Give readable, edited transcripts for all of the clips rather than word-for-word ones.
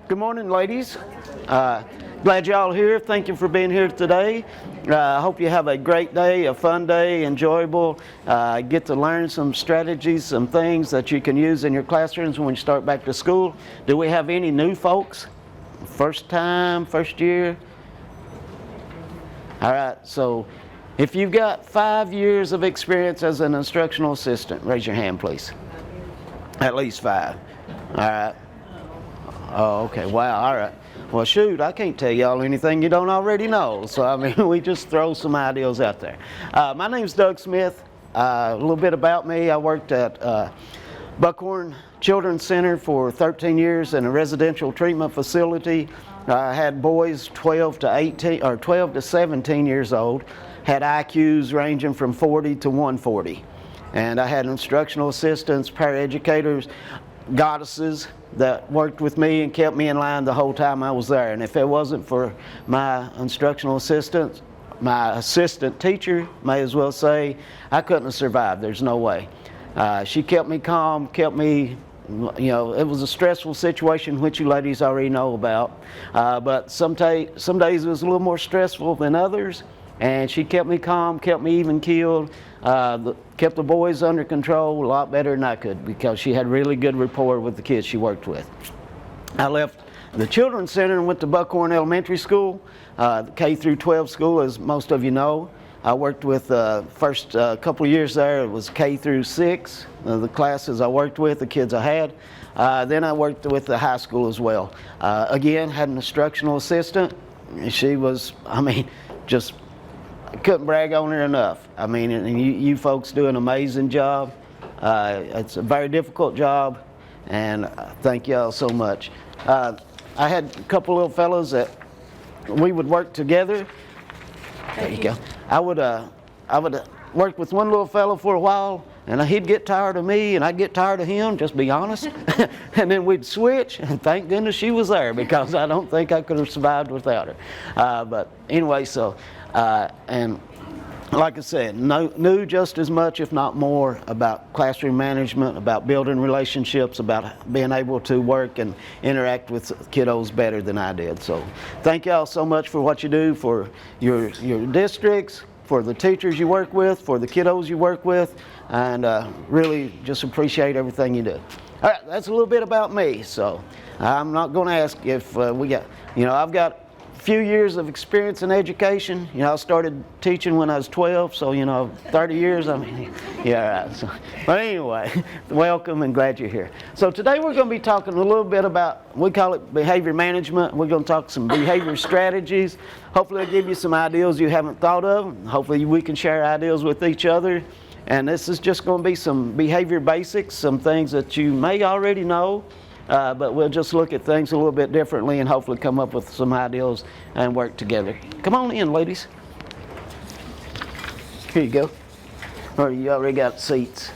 Good morning, ladies. Glad y'all here. Thank you for being here today. I hope you have a great day, a fun day, enjoyable. Get to learn some strategies, some things that you can use in your classrooms when you start back to school. Do we have any new folks? First time, first year? All right, so if you've got 5 years of experience as an instructional assistant, raise your hand, please. At least 5. All right. Oh, okay. Wow. All right. Well, shoot, I can't tell y'all anything you don't already know. So, I mean, we just throw some ideas out there. My name's Doug Smith. A little bit about me. I worked at Buckhorn Children's Center for 13 years in a residential treatment facility. I had boys 12 to 17 years old. Had IQs ranging from 40 to 140. And I had instructional assistants, paraeducators, goddesses that worked with me and kept me in line the whole time I was there. And if it wasn't for my instructional assistants, my assistant teacher, may as well say, I couldn't have survived. There's no way. She kept me calm, kept me, you know, it was a stressful situation, which you ladies already know about. But some days it was a little more stressful than others. And she kept me calm, kept me even keeled, kept the boys under control a lot better than I could because she had really good rapport with the kids she worked with. I left the Children's Center and went to Buckhorn Elementary School, K through 12 school, as most of you know. I worked with first couple of years there, it was K through 6, the classes I worked with, the kids I had. Then I worked with the high school as well. Again, had an instructional assistant. She was, I mean, just I couldn't brag on her enough. I mean, and you folks do an amazing job. It's a very difficult job, and thank y'all so much. I had a couple little fellows that we would work together. There you go. I would work with one little fellow for a while, and he'd get tired of me, and I'd get tired of him, just be honest. And then we'd switch, and thank goodness she was there, because I don't think I could have survived without her. But anyway, so, and like I said, knew just as much, if not more, about classroom management, about building relationships, about being able to work and interact with kiddos better than I did. So thank y'all so much for what you do for your districts, for the teachers you work with, for the kiddos you work with, and really just appreciate everything you do. All right, that's a little bit about me. So I'm not going to ask if we got, you know, I've got a few years of experience in education. You know, I started teaching when I was 12, so, you know, 30 years, I mean, yeah, right. So, but anyway, welcome and glad you're here. So today we're going to be talking a little bit about, we call it behavior management. We're going to talk some behavior strategies. Hopefully I'll give you some ideas you haven't thought of. Hopefully we can share ideas with each other. And this is just going to be some behavior basics, some things that you may already know. But we'll just look at things a little bit differently and hopefully come up with some ideas and work together. Come on in, ladies. Here you go. Or you already got seats.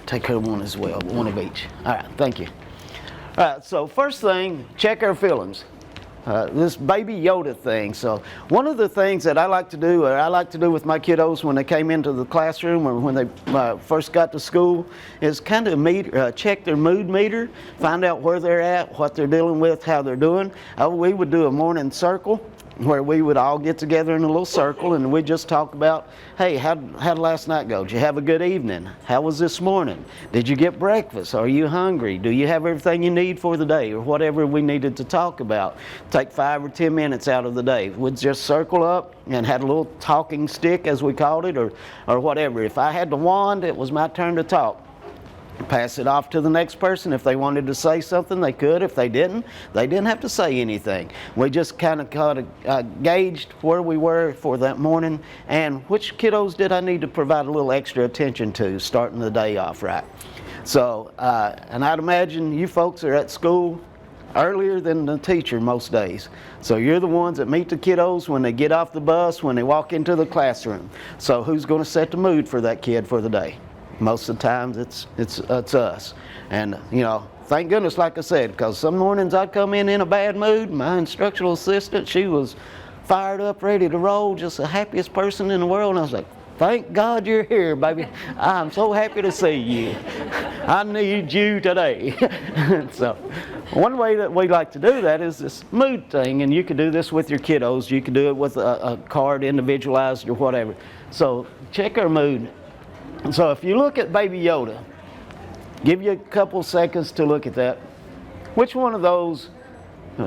Take her one as well, one of each. All right, thank you. All right, so first thing, check our feelings. This baby Yoda thing. So one of the things that I like to do, or I like to do with my kiddos when they came into the classroom or when they first got to school, is kind of check their mood meter, find out where they're at, what they're dealing with, how they're doing. We would do a morning circle where we would all get together in a little circle and we'd just talk about, hey, how'd last night go? Did you have a good evening? How was this morning? Did you get breakfast? Are you hungry? Do you have everything you need for the day? Or whatever we needed to talk about. Take 5 or 10 minutes out of the day. We'd just circle up and had a little talking stick, as we called it, or whatever. If I had the wand, it was my turn to talk. Pass it off to the next person. If they wanted to say something, they could. If they didn't have to say anything. We just kind of gauged where we were for that morning and which kiddos did I need to provide a little extra attention to starting the day off right. So, and I'd imagine you folks are at school earlier than the teacher most days. So you're the ones that meet the kiddos when they get off the bus, when they walk into the classroom. So who's going to set the mood for that kid for the day? Most of the times it's us. And, you know, thank goodness, like I said, because some mornings I'd come in a bad mood. My instructional assistant, she was fired up, ready to roll, just the happiest person in the world. And I was like, Thank God you're here, baby. I'm so happy to see you. I need you today. So one way that we like to do that is this mood thing, and you can do this with your kiddos. You can do it with a card individualized or whatever. So check our mood. So if you look at Baby Yoda, give you a couple seconds to look at that. Which one of those,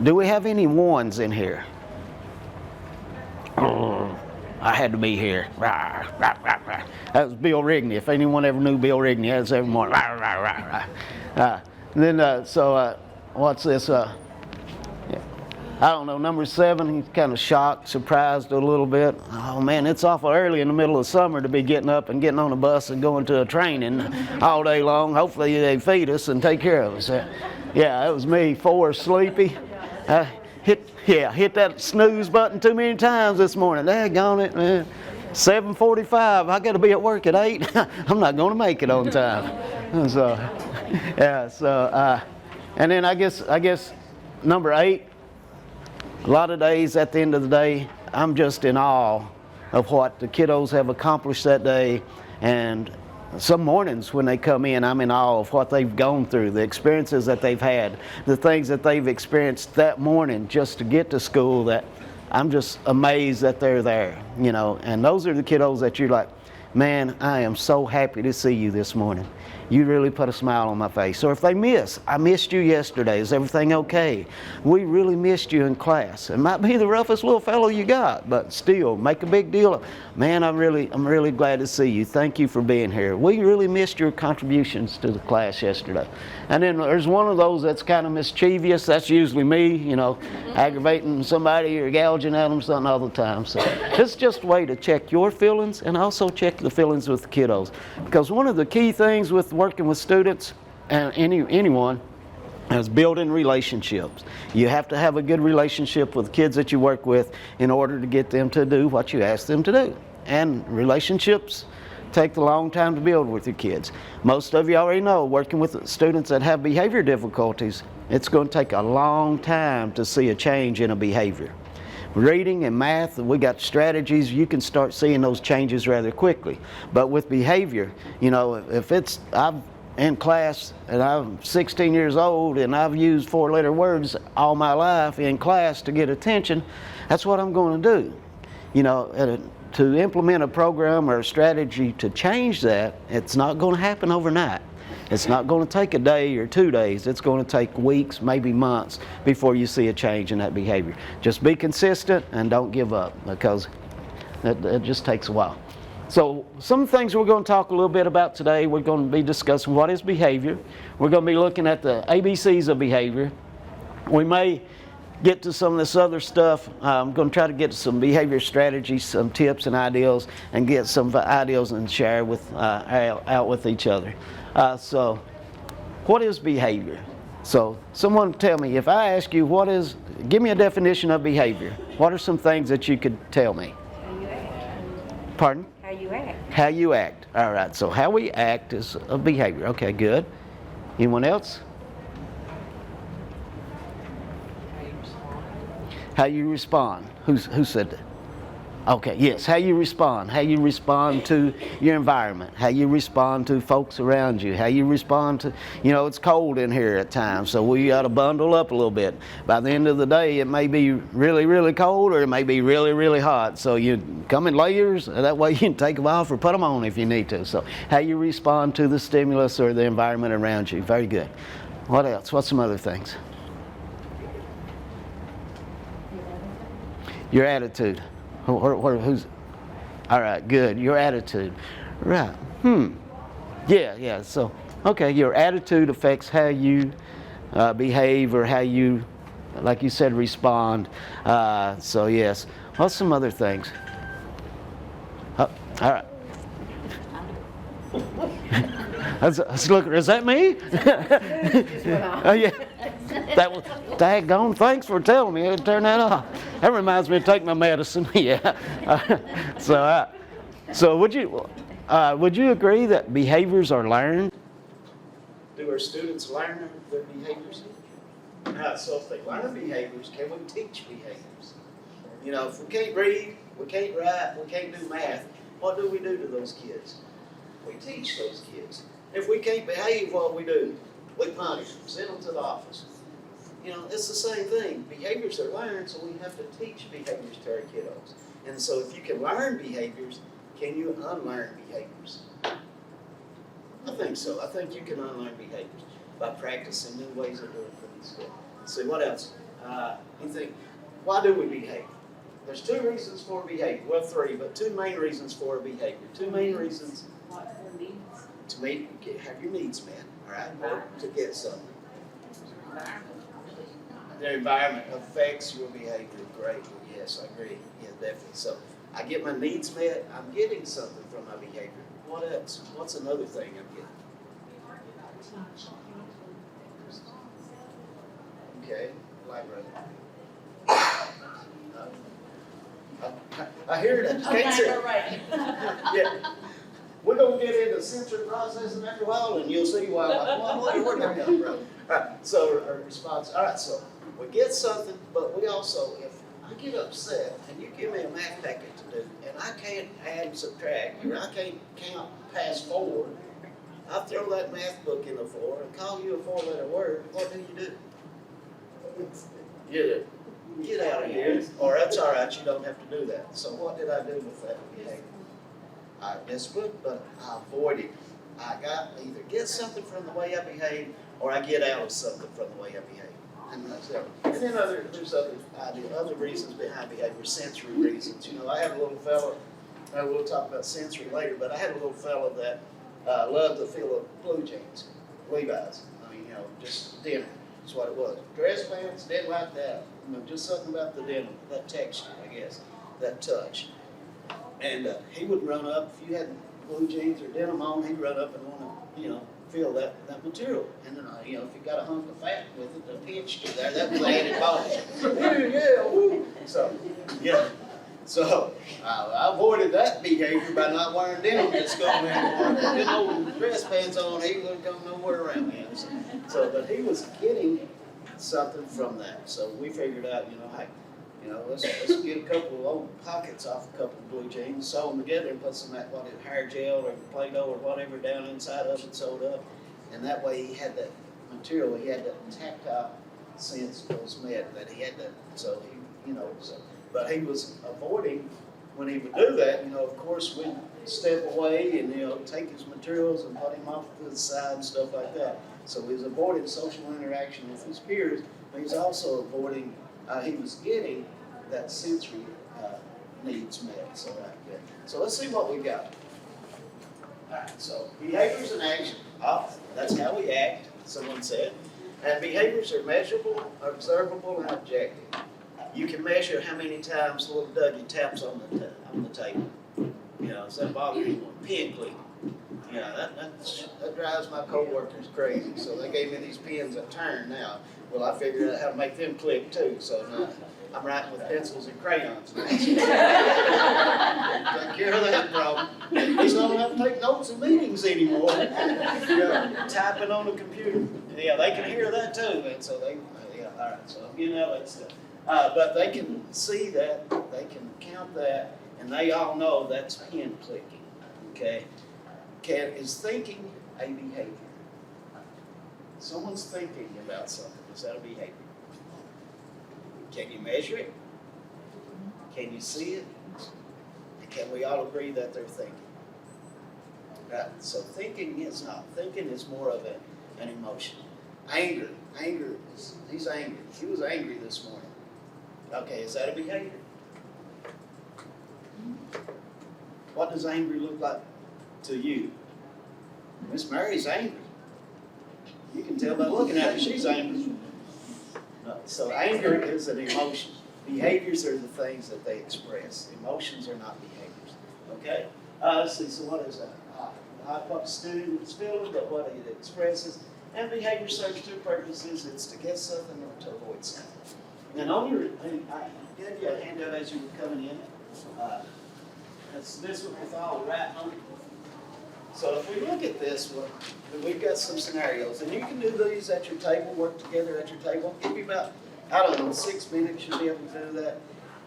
do we have any ones in here? I had to be here. That was Bill Rigney. If anyone ever knew Bill Rigney, that's every morning. What's this? Yeah. I don't know, number 7, he's kind of shocked, surprised a little bit. Oh man, it's awful early in the middle of summer to be getting up and getting on a bus and going to a training all day long. Hopefully they feed us and take care of us. Yeah, that was me, 4, sleepy. Hit that snooze button too many times this morning. Daggone it, man. 7:45, I got to be at work at 8. I'm not going to make it on time. And then I guess number 8, a lot of days at the end of the day, I'm just in awe of what the kiddos have accomplished that day. And some mornings when they come in, I'm in awe of what they've gone through, the experiences that they've had, the things that they've experienced that morning just to get to school, that I'm just amazed that they're there, you know. And those are the kiddos that you're like, man, I am so happy to see you this morning. You really put a smile on my face. Or if they miss, I missed you yesterday. Is everything okay? We really missed you in class. It might be the roughest little fellow you got, but still, make a big deal of, man, I'm really glad to see you. Thank you for being here. We really missed your contributions to the class yesterday. And then there's one of those that's kind of mischievous. That's usually me, you know, aggravating somebody or gouging at them something all the time. So it's just a way to check your feelings and also check the feelings with the kiddos. Because one of the key things with working with students and anyone is building relationships. You have to have a good relationship with the kids that you work with in order to get them to do what you ask them to do. And relationships take a long time to build with your kids. Most of you already know, working with students that have behavior difficulties, it's going to take a long time to see a change in a behavior. Reading and math, we got strategies, you can start seeing those changes rather quickly. But with behavior, you know, if I'm in class and I'm 16 years old and I've used 4-letter words all my life in class to get attention, that's what I'm going to do. You know, to implement a program or a strategy to change that, it's not going to happen overnight. It's not going to take a day or 2 days. It's going to take weeks, maybe months, before you see a change in that behavior. Just be consistent and don't give up, because it just takes a while. So some things we're going to talk a little bit about today. We're going to be discussing what is behavior. We're going to be looking at the ABCs of behavior. We may get to some of this other stuff. I'm going to try to get to some behavior strategies, some tips and ideals, and get some ideals and share with out with each other. So what is behavior? So someone tell me, if I ask you give me a definition of behavior, what are some things that you could tell me? How you act. Pardon? How you act. How you act. All right, so how we act is a behavior. Okay, good. Anyone else? How you respond. Who said that? Okay, yes, how you respond. How you respond to your environment. How you respond to folks around you. How you respond to, you know, it's cold in here at times, so we got to bundle up a little bit. By the end of the day, it may be really, really cold, or it may be really, really hot. So you come in layers, that way you can take them off or put them on if you need to. So how you respond to the stimulus or the environment around you. Very good. What else? What's some other things? Your attitude. Who's? All right, good. Your attitude. Right. Yeah. So, okay, your attitude affects how you behave, or how you, like you said, respond. So, yes. What's some other things? All right. Let's look. Is that me? Oh, yeah. That was daggone. Thanks for telling me. I'll turn that off. That reminds me to take my medicine. Yeah. So would you agree that behaviors are learned? Do our students learn their behaviors? So if they learn behaviors, can we teach behaviors? You know, if we can't read, we can't write, we can't do math, what do we do to those kids? We teach those kids. If we can't behave, what we do? We punish them, send them to the office. You know, it's the same thing. Behaviors are learned, so we have to teach behaviors to our kiddos. And so if you can learn behaviors, can you unlearn behaviors? I think so. I think you can unlearn behaviors by practicing new ways of doing things. Let's see, what else? You think, why do we behave? There's 2 reasons for behavior. Well, 3, but 2 main reasons for behavior. 2 main reasons to meet, have your needs met, all right, or to get something. The environment affects your behavior greatly. Yes, I agree. Yeah, definitely. So I get my needs met. I'm getting something from my behavior. What else? What's another thing I'm getting? Okay, elaborate. I hear that. Can't say. Yeah. We're going to get into sensory processing after a while, and you'll see why. Where we're going from. All right, so our response. All right, so we get something, but we also, if I get upset and you give me a math packet to do, and I can't add and subtract, or I can't count past 4, I throw that math book in the floor and call you a 4-letter word. What do? Get out of here, or that's all right. You don't have to do that. So what did I do with that behavior? I disciplined, but I avoided. I got either get something from the way I behave, or I get out of something from the way I behave. And that's it. And then there's other reasons behind behavior, sensory reasons. You know, I had a little fella. We'll talk about sensory later, but I had a little fella that loved the feel of blue jeans, Levi's. I mean, you know, just denim. That's what it was. Dress pants, didn't like that. You know, just something about the denim, that texture, I guess, that touch. And he would run up, if you had blue jeans or denim on, he'd run up and want to, you know, feel that material. And then, you know, if you got a hunk of fat with it, a pinch to there, that was added bonus. Yeah, woo. So, yeah. So, I avoided that behavior by not wearing denim. Just going in with good old dress pants on, he wouldn't come nowhere around me. So, but he was getting something from that. So we figured out, you know, hey, you know, let's get a couple of old pockets off a couple of blue jeans, sew them together, and put some hair gel or Play-Doh or whatever down inside of it, sewed up, and that way he had that material, he had that tactile sense was met that he had that. So he, you know, but he was avoiding when he would do that. You know, of course, we'd step away and, you know, take his materials and put him off to the side and stuff like that. So he was avoiding social interaction with his peers, but he was also avoiding. He was getting that sensory needs met. So So let's see what we got. All right. So behaviors and action. That's how we act. Someone said, and behaviors are measurable, observable, and objective. You can measure how many times little Dougie taps on the table. You know, does that bother anyone? Pen clicking. You know, that drives my coworkers crazy. So they gave me these pens that turn now. Well, I figured out how to make them click too. So now I'm writing with pencils and crayons now. Take care of that problem. He's not going to have to take notes in meetings anymore. Typing on a computer. Yeah, they can hear that too. And so all right. So I'm getting out that stuff. But they can see that, they can count that, and they all know that's pen clicking. Okay. Is thinking a behavior? Someone's thinking about something. Is that a behavior? Can you measure it? Can you see it? And can we all agree that they're thinking? Right. So thinking is not. Thinking is more of an emotion. Anger. He's angry. He was angry this morning. Okay, is that a behavior? What does angry look like to you? Miss Mary's angry. You can tell by looking at her, she's angry. No, so anger is an emotion. Behaviors are the things that they express. Emotions are not behaviors. Okay? Let's see, so what is that? Not what the student is feeling, but what it expresses. And behavior serves 2 purposes. It's to get something or to avoid something. And I gave you a handout as you were coming in. This one with all writing on it. So if we look at this one, we've got some scenarios. And you can do these at your table, work together at your table. Give you about, 6 minutes, you'll be able to do that.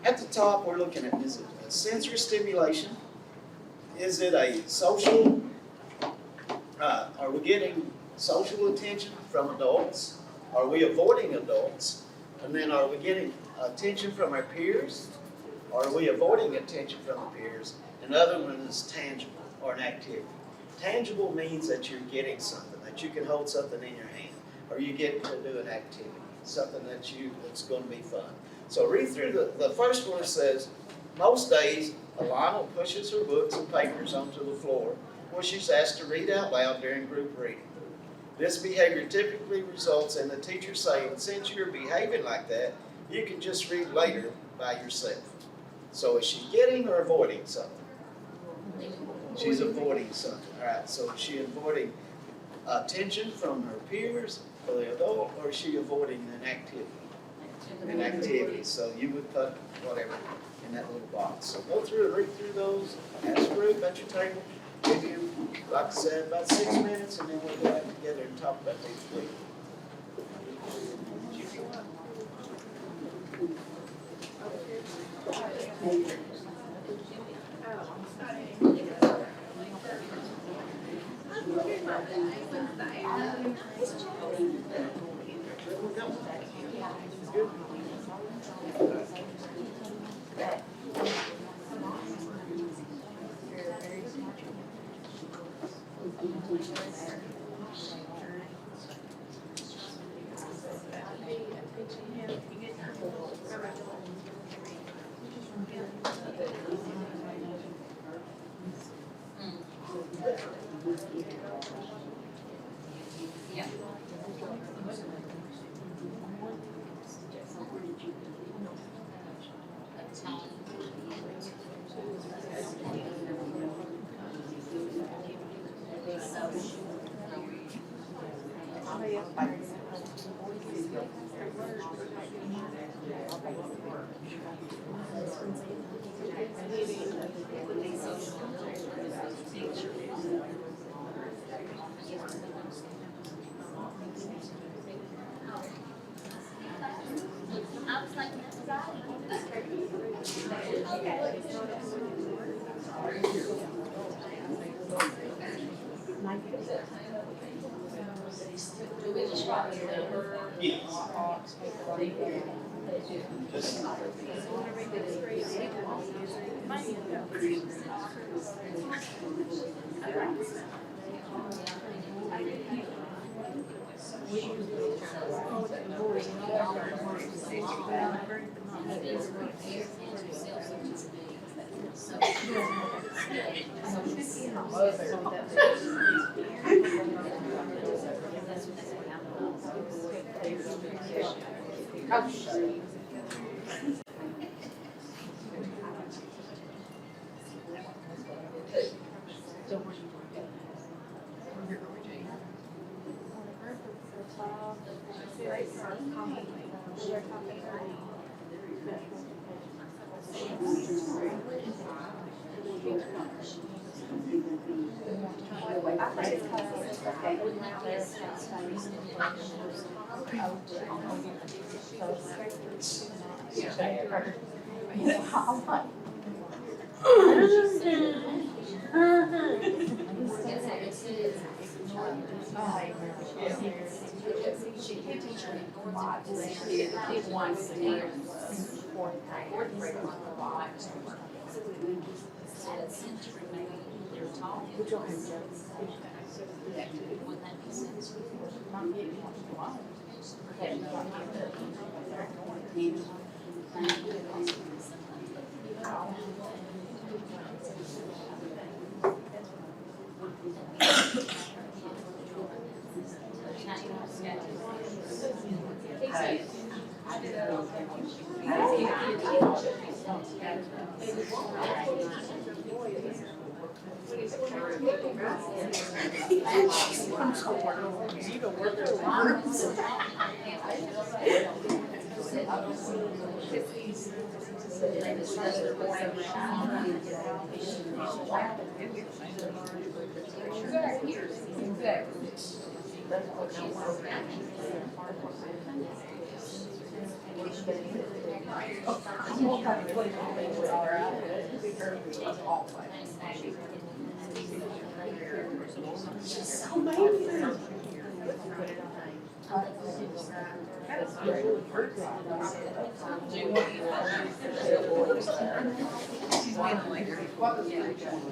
At the top, we're looking at, is it a sensory stimulation? is it a social, are we getting social attention from adults? Are we avoiding adults? And then are we getting attention from our peers? Or are we avoiding attention from the peers? And the other one is tangible, or an activity. Tangible means that you're getting something, that you can hold something in your hand, or you get to do an activity, something that's going to be fun. So read through the first one. It says, most days, Alana pushes her books and papers onto the floor where she's asked to read out loud during group reading. This behavior typically results in the teacher saying, since you're behaving like that, you can just read later by yourself. So is she getting or avoiding something? She's avoiding something. All right, so is she avoiding attention from her peers or the adult, or is she avoiding an activity? An activity. So you would put whatever in that little box. So go through and read through those. Ask group at your table. Give you, like I said, about 6 minutes, and then we'll go back together and talk about these weeks.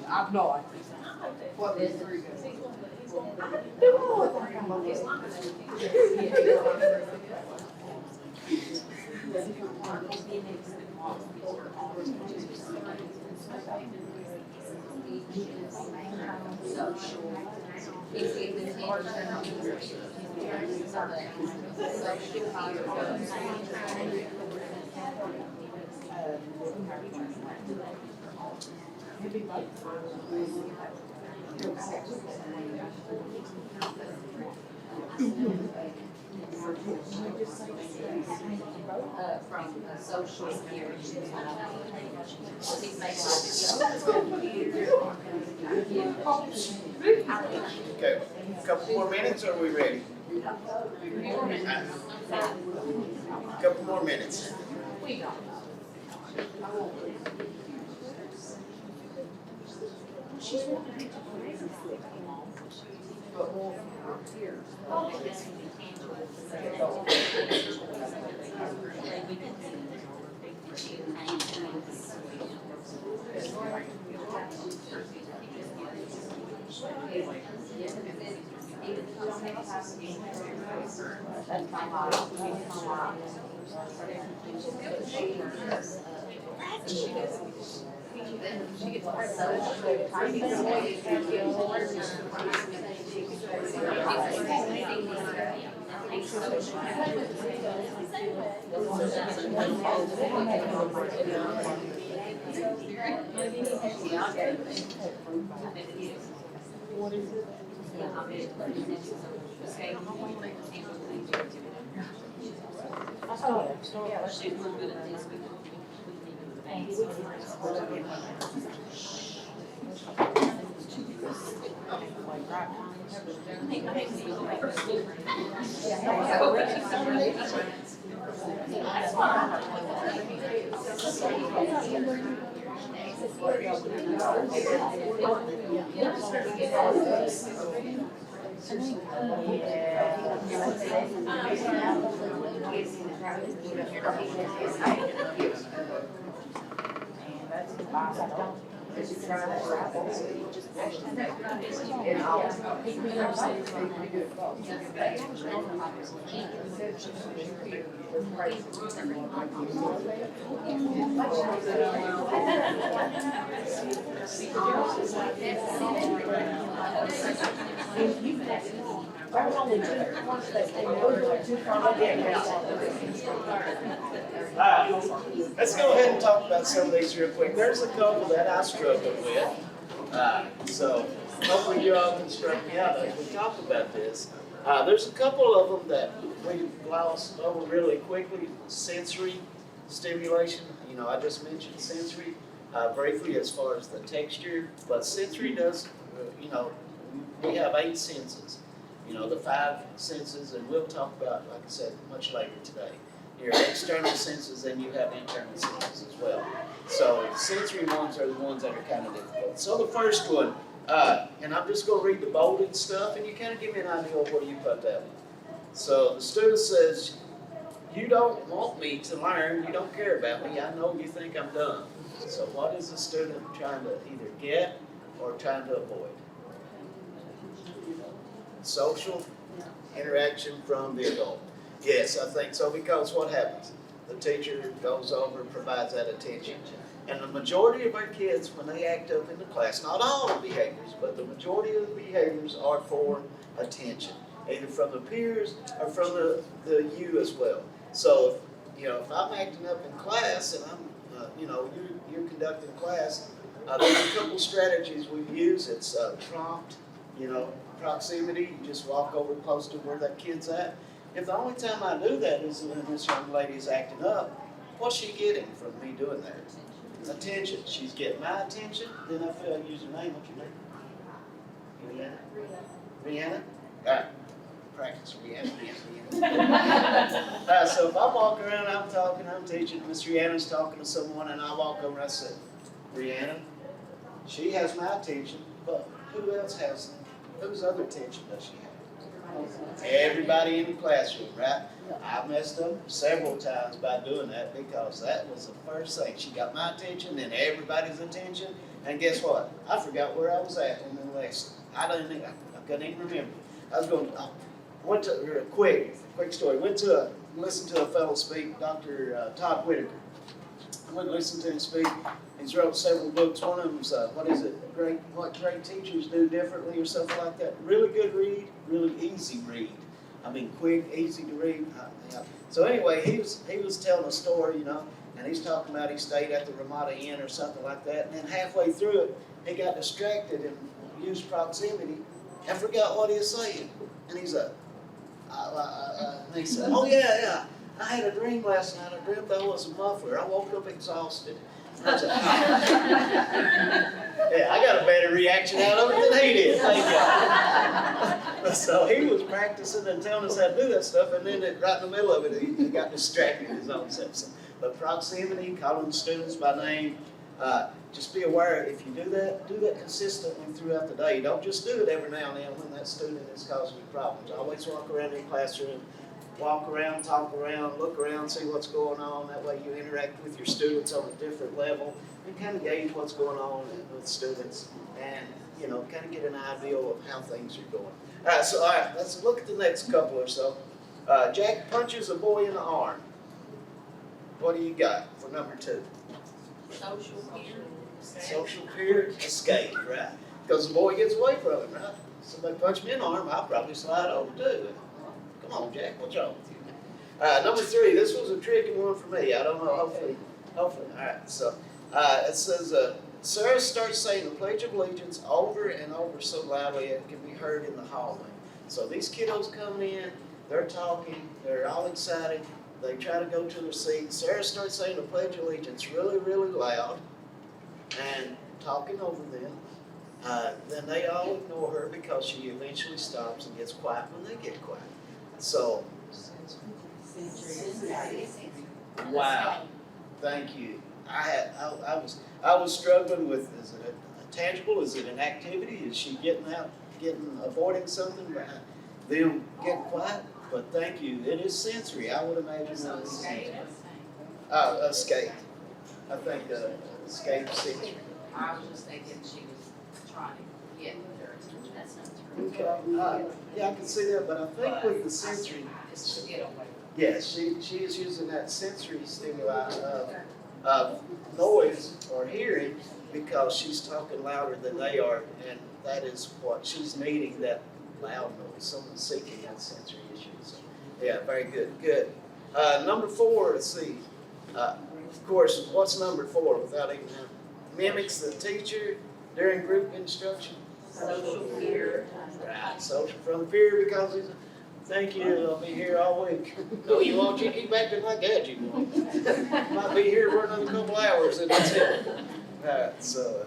I'm not. What is it? From social here. Okay, a couple more minutes, or are we ready? Couple more minutes. Let's go ahead and talk about some of these real quick. There's a couple that I struggle with. So hopefully you all can straighten me out as we talk about this. There's a couple of them that we glossed over really quickly. Sensory stimulation. You know, I just mentioned sensory briefly as far as the texture, but sensory does, you know, we have 8 senses. You know, the 5 senses, and we'll talk about, like I said, much later today. Your external senses, and you have internal senses as well. So sensory ones are the ones that are kind of difficult. So the first one, and I'm just going to read the bolded stuff, and you kind of give me an idea of where you put that one. So the student says, "You don't want me to learn. You don't care about me. I know you think I'm dumb." So what is the student trying to either get or trying to avoid? Social interaction from the adult. Yes, I think so, because what happens? The teacher goes over and provides that attention. And the majority of our kids, when they act up in the class, not all the behaviors, but the majority of the behaviors are for attention, either from the peers or from the you as well. So, you know, if I'm acting up in class and I'm, you know, you're conducting class, there's a couple strategies we use. It's prompt, you know, proximity. You just walk over close to where that kid's at. If the only time I do that is when this young lady is acting up, what's she getting from me doing that? Attention. She's getting my attention. Then I feel I use her name. What's your name? Rihanna? All right. Practice. Rihanna. So if I walk around, I'm talking, I'm teaching, Miss Rihanna's talking to someone, and I walk over and I say, "Rihanna, she has my attention, But who else has, whose other attention does she have? Everybody in the classroom, right? I messed up several times by doing that because that was the first thing. She got my attention, then everybody's attention, and guess what? I forgot where I was at in the lesson. I couldn't even remember. I went to, quick story, listened to a fellow speak, Dr. Todd Whitaker. I went and listened to him speak. He's wrote several books. One of them's, what great teachers do differently or something like that. Really good read, really easy read. I mean, quick, easy to read. Yeah. So anyway, he was telling a story, and he's talking about he stayed at the Ramada Inn or something like that, and then halfway through it, he got distracted and used proximity and forgot what he was saying. And he's and he said, oh yeah, I had a dream last night. I dreamt I was a muffler. I woke up exhausted. I said, yeah, I got a better reaction out of it than he did. Thank God. So he was practicing and telling us how to do that stuff, and then right in the middle of it, he got distracted his own self. But proximity, calling students by name, just be aware if you do that consistently throughout the day. Don't just do it every now and then when that student is causing you problems. Always walk around the classroom. Walk around, talk around, look around, see what's going on. That way you interact with your students on a different level and kind of gauge what's going on with students and, kind of get an idea of how things are going. All right, let's look at the next couple or so. Jack punches a boy in the arm. What do you got for number 2? Social peer. Social peer escape, right? Because the boy gets away from him, right? Somebody punched me in the arm, I'll probably slide over too. Come on, Jack, what's wrong with you? Number 3, this was a tricky one for me. I don't know, hopefully. All right, so it says, Sarah starts saying the Pledge of Allegiance over and over so loudly it can be heard in the hallway. So these kiddos coming in, they're talking, they're all excited, they try to go to their seats. Sarah starts saying the Pledge of Allegiance really, really loud and talking over them. Then they all ignore her because she eventually stops and gets quiet when they get quiet. So, wow, thank you. I was struggling with, is it a tangible, is it an activity, is she avoiding something, them getting quiet? But thank you, it is sensory, I would imagine that is sensory. Escape, I think escape sensory. I was just thinking she was trying to get their attention. That's not true. Okay, yeah, I can see that, but I think with the sensory, It's to get away. yeah, she is using that sensory stimuli of noise or hearing because she's talking louder than they are, and that is what she's needing, that loud noise. Someone's seeking that sensory issue. So, yeah, very good, good. Number 4, let's see. Of course, what's number 4 without even mimics the teacher during group instruction? Social peer. Right, social from peer because he's thank you, I'll be here all week. No, you won't, you keep acting like that, you won't. Might be here for another couple hours and that's it. Alright, so,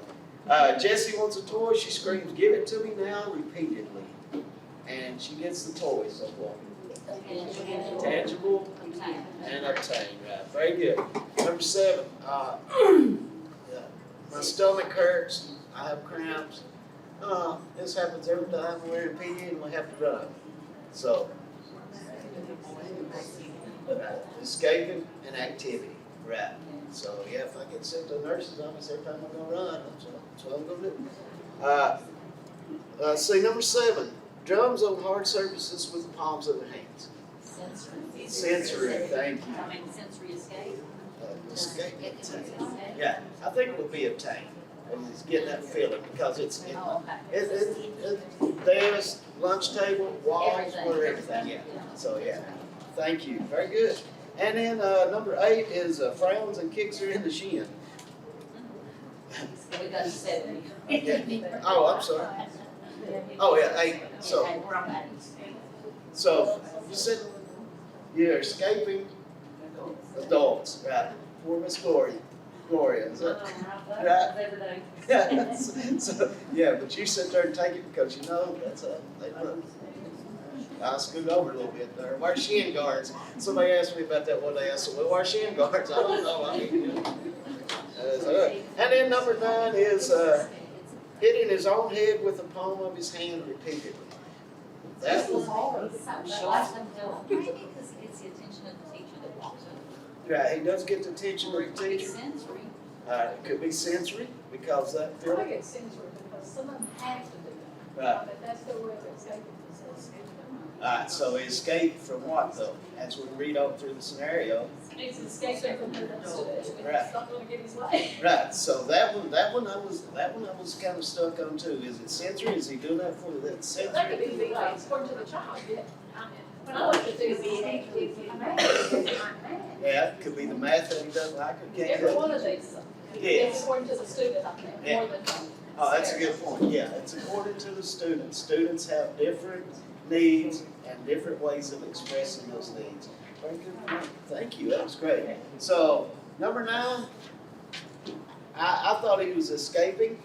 Jessie wants a toy, she screams, give it to me now, repeatedly. And she gets the toy, so what? Tangible and obtained, right, very good. Number 7, my stomach hurts, I have cramps. This happens every time we're in PD and we have to run. So, escaping and activity, right. So, yeah, if I get sent to the nurse's office every time I'm gonna run, that's what I'm gonna do. See, number 7, drums on hard surfaces with the palms of their hands. Sensory. Sensory, thank you. I mean, sensory escape. Escape, It's obtained. escape. Yeah, I think it would be obtained. It's getting that feeling because it's Oh, okay. there's lunch table, walls, Everything. where everything, yeah. So, yeah, thank you, very good. And then number 8 is frowns and kicks her in the shin. We got 7. Yeah. Oh, I'm sorry. Oh, yeah, 8. So, Yeah, we're on that. so you said you're escaping adults, right? Poor Miss Gloria, is that right? Yeah, so, yeah, but you sit there and take it because you know that's I'll scoot over a little bit there. Wear shin guards. Somebody asked me about that one day. I said, well, wear shin guards. I don't know. I mean, and then number 9 is hitting his own head with the palm of his hand repeatedly. This That was was, always I'm something. sure maybe because it gets the attention of the teacher that walks over. right, he does get the attention Or of it the could be teacher. sensory. It could be sensory, because that I think feeling, it's sensory because some of them have to do that. right. But that's the way to escape it. So escape from what though? As we read on through the scenario. It's escaping from the student. Right. It's not gonna get his way. Right, so that one I was kind of stuck on too. Is it sensory? Is he doing that for that That sensory? could be like, according to the child, yeah. When I looked at these, Yeah, it could be the math that he doesn't like or can't every do. one of these, Yes. it's according to the student, I think, Yeah. more than. Oh, that's a good point. Yeah, it's according to the students. Students have different needs and different ways of expressing those needs. Very good point. Thank you, that was great. So, number 9, I thought he was escaping.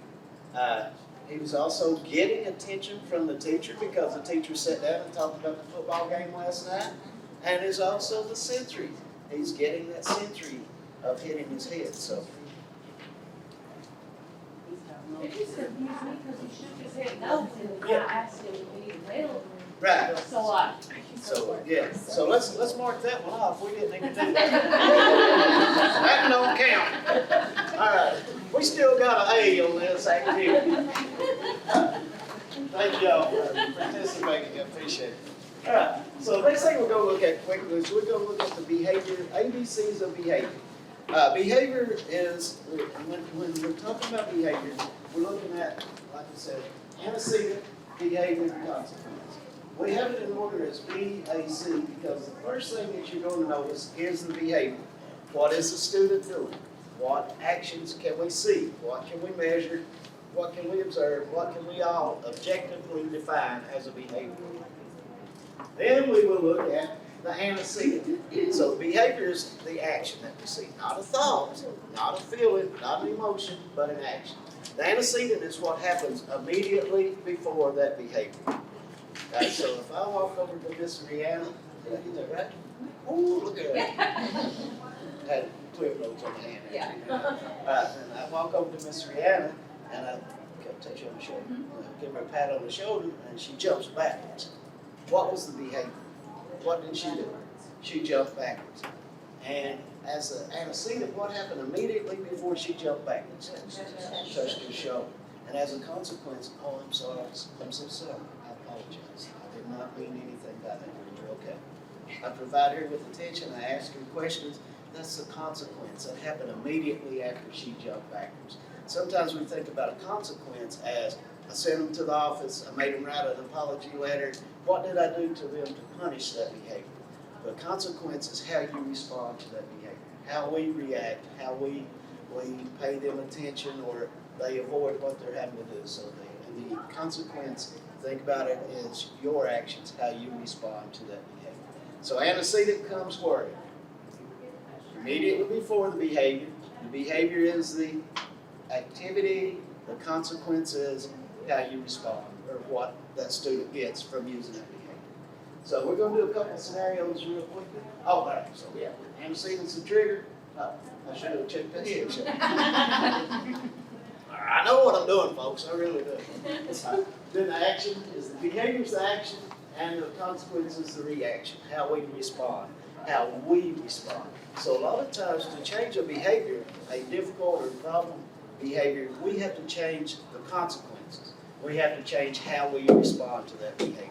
He was also getting attention from the teacher because the teacher sat down and talked about the football game last night. And it's also the sensory. He's getting that sensory of hitting his head. So, It just confused me because he shook his head no, and the guy asked him if he needed help. right. So Yeah, so let's mark that one off, we didn't even do that. That don't count. All right, we still got an A on this activity. Thank y'all for participating, I appreciate it. All right, so next thing we're gonna look at quickly is we're gonna look at the behavior, ABCs of behavior. Behavior is, when we're talking about behavior, we're looking at, like I said, antecedent, behavior, and consequence. We have it in order as B, A, C, because the first thing that you're going to notice is the behavior. What is the student doing? What actions can we see? What can we measure? What can we observe? What can we all objectively define as a behavior? Then we will look at the antecedent. So behavior is the action that we see, not a thought, not a feeling, not an emotion, but an action. The antecedent is what happens immediately before that behavior. Okay, so if I walk over to Miss Rihanna, did I get that right? Ooh, look at that. Had clear notes on the hand. Yeah. And I walk over to Miss Rihanna and I touch her on the shoulder. Give her a pat on the shoulder and she jumps backwards. What was the behavior? What did she do? She jumped backwards. And as an antecedent, what happened immediately before she jumped backwards? Touched her shoulder. And as a consequence, oh, I'm sorry, I'm so sorry. I apologize. I did not mean anything by that. You're okay. I provide her with attention. I ask her questions. That's the consequence. That happened immediately after she jumped backwards. Sometimes we think about a consequence as I sent them to the office, I made them write an apology letter. What did I do to them to punish that behavior? The consequence is how you respond to that behavior, how we react, how we pay them attention or they avoid what they're having to do. So the consequence, think about it, is your actions, how you respond to that behavior. So antecedent comes where? Immediately before the behavior. The behavior is the activity, the consequence is how you respond or what that student gets from using that behavior. So we're going to do a couple of scenarios real quickly. Oh, all right, so yeah, antecedent's the trigger. Oh, I should have checked that in. I know what I'm doing, folks, I really do. Then the action is the behavior's the action and the consequence is the reaction, how we respond, how we respond. So a lot of times to change a behavior, a difficult or problem behavior, we have to change the consequences. We have to change how we respond to that behavior.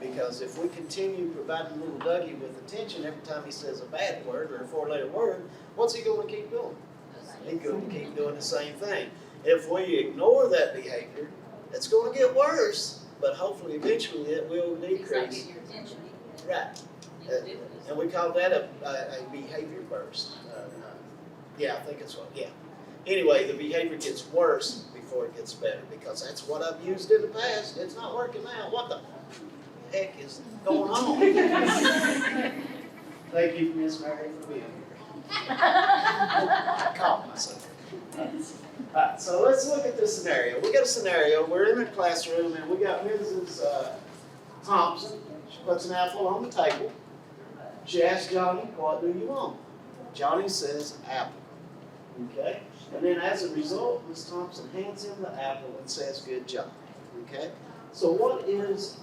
Because if we continue providing little Dougie with attention every time he says a bad word or a 4-letter word, what's he going to keep doing? He's going to keep doing the same thing. If we ignore that behavior, it's going to get worse, but hopefully eventually it will It's not decrease. getting your attention. Right. You do this. And we call that a behavior burst. Yeah, I think it's what, yeah. Anyway, the behavior gets worse before it gets better because that's what I've used in the past. It's not working now. What the heck is going on? Thank you, Miss Mary, for being here. I caught myself. Alright, so let's look at this scenario. We got a scenario. We're in a classroom and we got Mrs. Thompson. She puts an apple on the table. She asks Johnny, what do you want? Johnny says apple. Okay? And then as a result, Ms. Thompson hands him the apple and says, good job. Okay? So what is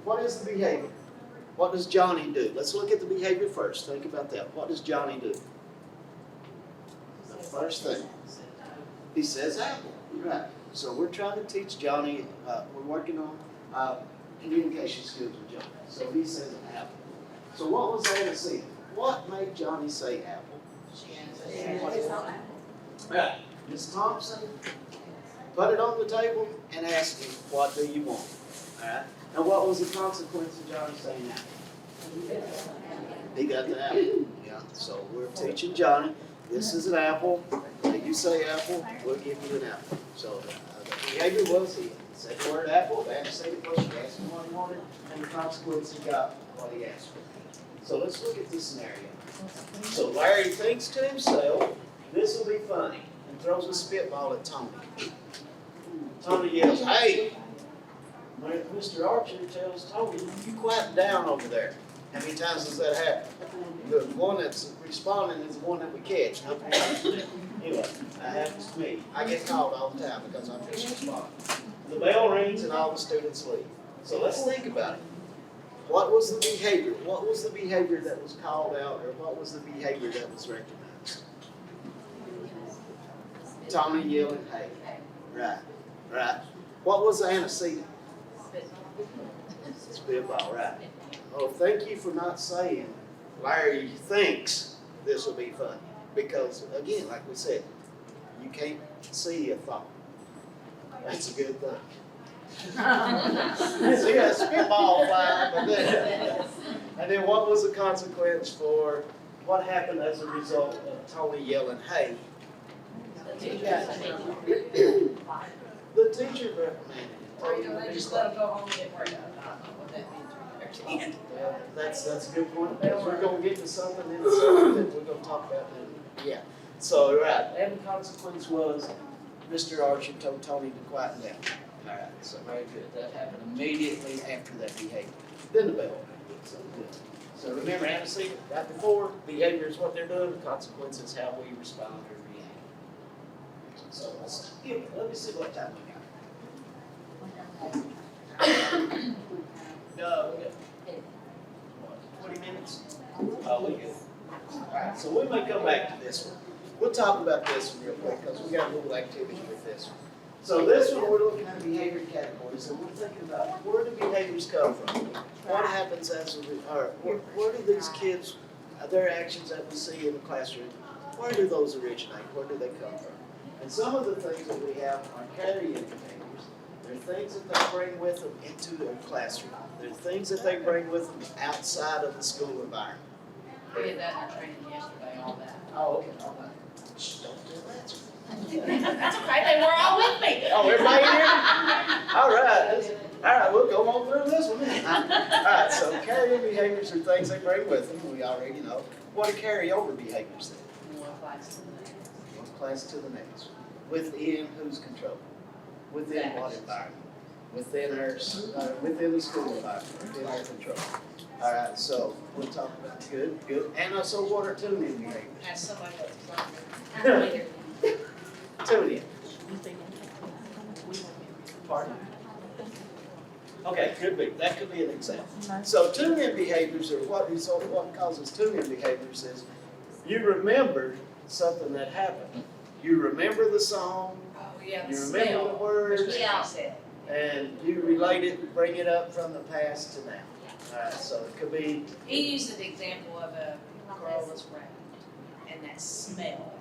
the behavior? What does Johnny do? Let's look at the behavior first. Think about that. What does Johnny do? The first thing. He says apple. Right. So we're trying to teach Johnny, we're working on communication skills with Johnny. So he says apple. So what was Anna saying? What made Johnny say apple? Right. Ms. Thompson put it on the table and asked him, what do you want? All right. And what was the consequence of Johnny saying apple? He got the apple. Yeah. So we're teaching Johnny, this is an apple. When you say apple, we'll give you an apple. So the behavior was he said the word apple, the antecedent was he asked him what he wanted, and the consequence he got what he asked for. So let's look at this scenario. So Larry thinks to himself, this will be funny, and throws a spitball at Tony. Tony yells, hey! Mr. Archer tells Tony, you quiet down over there. How many times does that happen? The one that's responding is the one that we catch. Anyway, that happens to me. I get called all the time because I'm just responding. The bell rings and all the students leave. So let's think about it. What was the behavior? What was the behavior that was called out, or what was the behavior that was recognized? Tommy yelling, hey. Right, right. What was the antecedent? Spitball, right. Oh, thank you for not saying Larry thinks this will be fun. Because, again, like we said, you can't see a thought. That's a good thing. See that spitball flying, but then, and then what was the consequence for what happened as a result of Tony yelling, hey? The teacher reprimanded. They just let them go home and get worked out. I don't know what that means. Well, that's a good point, because we're gonna get to something in a second that we're gonna talk about then. Yeah. So, right, and the consequence was Mr. Archer told Tony to quieten down. All right, so very good. That happened immediately after that behavior. Then the bell rang. So good. So remember, antecedent, right before, behavior is what they're doing, the consequence is how we respond or react. So let me see what time we got. No, we got 20 minutes? Oh, we good. All right, so we may come back to this one. We'll talk about this one real quick because we got a little activity with this one. So this one, we're looking at behavior categories, and we're thinking about where do behaviors come from? What happens as a, or where do these kids, their actions that we see in the classroom, where do those originate? Where do they come from? And some of the things that we have are carrying behaviors. They're things that they bring with them into their classroom. They're things that they bring with them outside of the school environment. We did that in our training yesterday, all that. Oh, okay, all right. Shh, don't do that. That's okay, they were all with me. Oh, everybody here? All right. All right, we'll go on through this one then. All right, so carrying behaviors are things they bring with them. We already know. What are carryover behaviors then? One class to the next. One class to the next. Within whose control? Within what environment? Within within the school environment, within our control. All right, so we'll talk about good. And so what are tune-in behaviors? Have somebody else. Tune-in. Pardon? Okay, could be. That could be an example. So tune-in behaviors are what causes tune-in behaviors is you remember something that happened. You remember the song, Oh, yeah, the you remember the smell. words, Yeah. Said. and you relate it, bring it up from the past to now. All right, so it could be, He used an example of a girl was raped, and that smell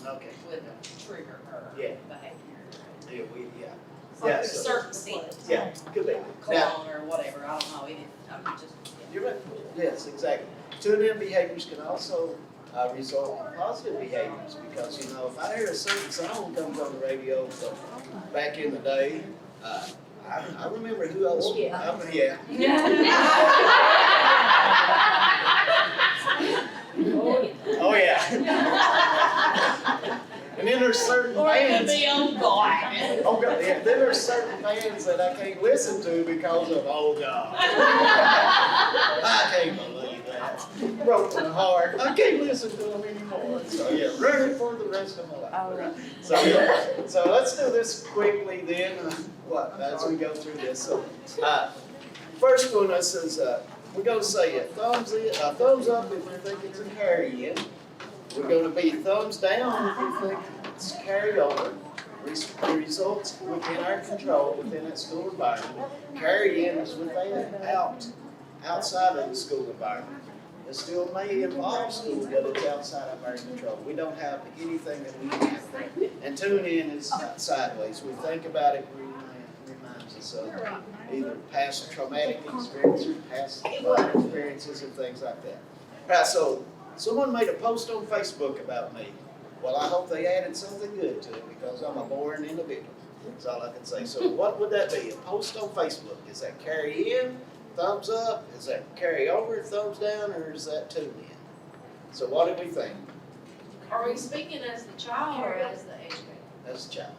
okay, would trigger her Yeah. behavior. yeah. Like Yeah, a so- certain scent, Yeah, could be. Now, cologne or whatever, I don't know, I'm just. you're right. Yes, exactly. Tune-in behaviors can also result in positive behaviors because, you know, if I hear a certain song comes on the radio back in the day, I remember who I was. Yeah. Oh, yeah. And then there's certain Or it could bands. be on God. Oh, God, yeah. Then there's certain bands that I can't listen to because of, oh, God. I can't believe that. broke my heart. I can't listen to them anymore. So yeah, ruined it for the rest of my life. Right? So let's do this quickly then. As we go through this. So first one is we're going to say a thumbs up if we think it's a carry in. We're going to be thumbs down if we think it's carry over. Results within our control, within that school environment. Carry in is within outside of the school environment. It still may involve school, but it's outside of our control. We don't have anything that we can do. And tune in is sideways. We think about it, reminds us of either past traumatic experiences, past experiences, and things like that. All right, so someone made a post on Facebook about me. Well, I hope they added something good to it because I'm a boring individual. That's all I can say. So what would that be? A post on Facebook. Is that carry in, thumbs up? Is that carry over, thumbs down? Or is that tune in? So what do we think? Are we speaking as the child or as the educator? As a child.